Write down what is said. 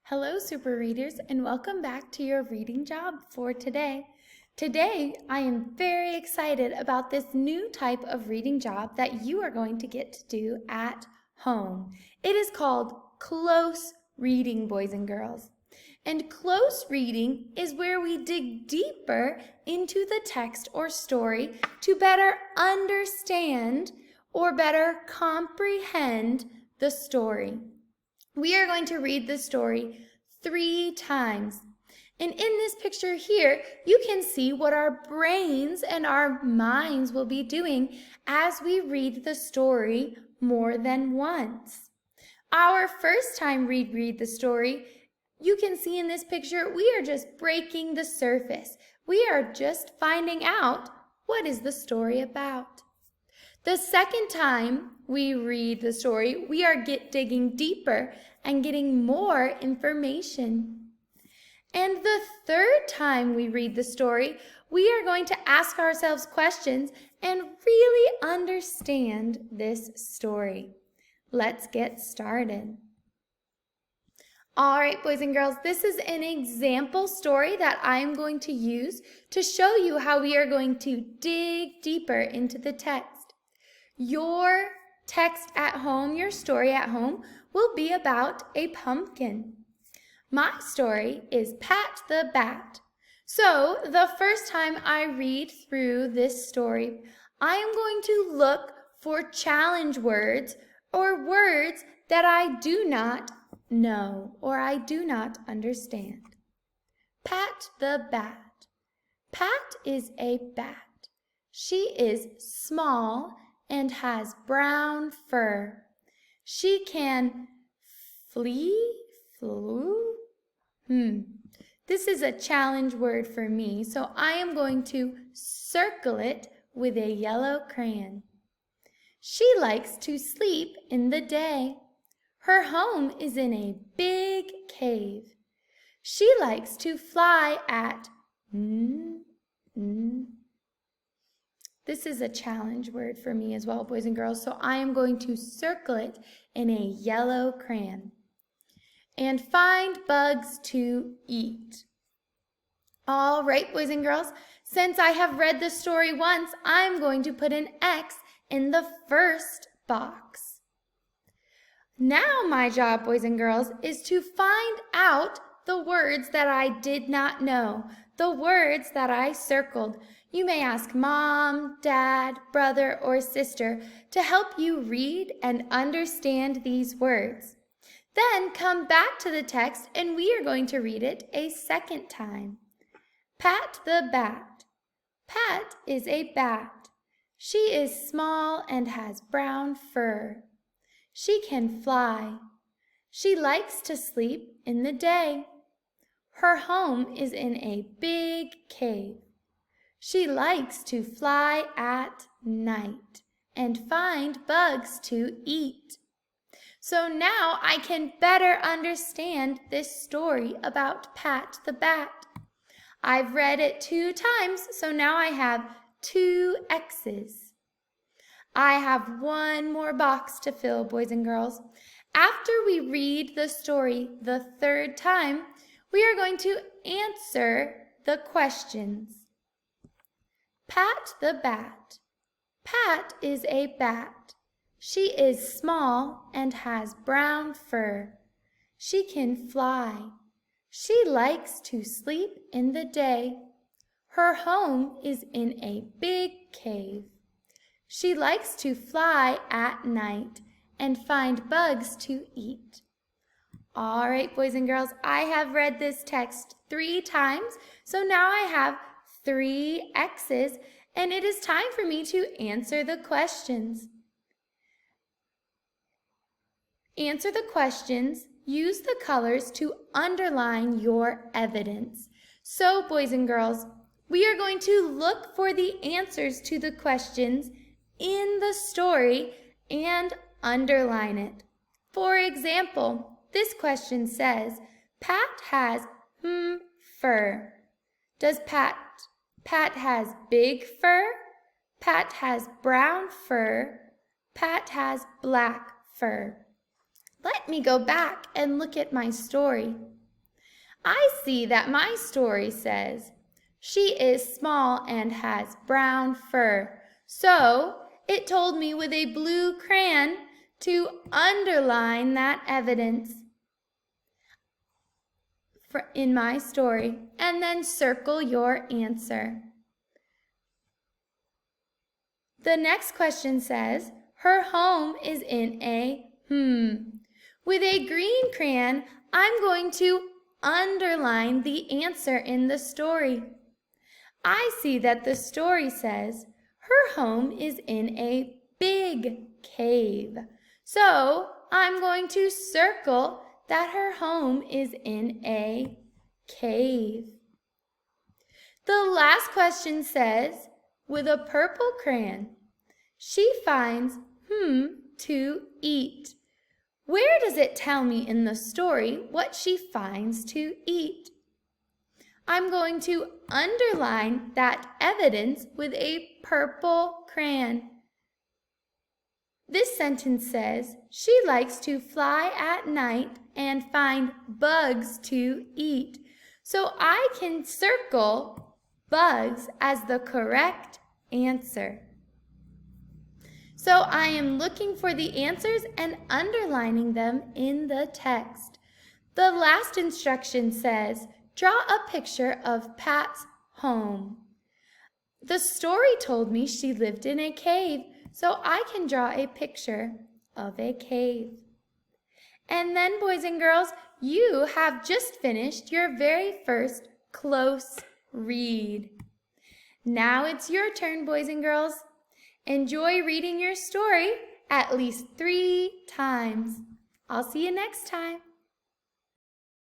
Hello, super readers, and welcome back to your reading job for today. Today, I am very excited about this new type of reading job that you are going to get to do at home. It is called close reading, boys and girls. And close reading is where we dig deeper into the text or story to better understand or better comprehend the story. We are going to read the story 3 times. And in this picture here, you can see what our brains and our minds will be doing as we read the story more than once. Our first time read the story, you can see in this picture, we are just breaking the surface. We are just finding out what is the story about. The second time we read the story, we are digging deeper and getting more information. And the third time we read the story, we are going to ask ourselves questions and really understand this story. Let's get started. All right, boys and girls, this is an example story that I'm going to use to show you how we are going to dig deeper into the text. Your text at home, your story at home, will be about a pumpkin. My story is Pat the Bat. So the first time I read through this story, I am going to look for challenge words or words that I do not know or I do not understand. Pat the Bat. Pat is a bat. She is small and has brown fur. She can flew. This is a challenge word for me, so I am going to circle it with a yellow crayon. She likes to sleep in the day. Her home is in a big cave. She likes to fly at This is a challenge word for me as well, boys and girls, so I am going to circle it in a yellow crayon. And find bugs to eat. All right, boys and girls, since I have read the story once, I'm going to put an X in the first box. Now my job, boys and girls, is to find out the words that I did not know, the words that I circled. You may ask mom, dad, brother, or sister to help you read and understand these words. Then come back to the text and we are going to read it a second time. Pat the Bat. Pat is a bat. She is small and has brown fur. She can fly. She likes to sleep in the day. Her home is in a big cave. She likes to fly at night and find bugs to eat. So now I can better understand this story about Pat the Bat. I've read it 2 times, so now I have 2 X's. I have 1 more box to fill, boys and girls. After we read the story the 3rd time, we are going to answer the questions. Pat the Bat. Pat is a bat. She is small and has brown fur. She can fly. She likes to sleep in the day. Her home is in a big cave. She likes to fly at night and find bugs to eat. All right, boys and girls, I have read this text 3 times, so now I have 3 X's, and it is time for me to answer the questions. Answer the questions. Use the colors to underline your evidence. So, boys and girls, we are going to look for the answers to the questions in the story and underline it. For example, this question says, Pat has fur. Does Pat has big fur? Pat has brown fur. Pat has black fur. Let me go back and look at my story. I see that my story says, she is small and has brown fur. So it told me with a blue crayon to underline that evidence in my story, and then circle your answer. The next question says, her home is in a With a green crayon, I'm going to underline the answer in the story. I see that the story says, her home is in a big cave. So I'm going to circle that her home is in a cave. The last question says, with a purple crayon, she finds to eat. Where does it tell me in the story what she finds to eat? I'm going to underline that evidence with a purple crayon. This sentence says, she likes to fly at night and find bugs to eat. So I can circle bugs as the correct answer. So I am looking for the answers and underlining them in the text. The last instruction says, draw a picture of Pat's home. The story told me she lived in a cave, so I can draw a picture of a cave. And then, boys and girls, you have just finished your very first close read. Now it's your turn, boys and girls. Enjoy reading your story at least 3 times. I'll see you next time.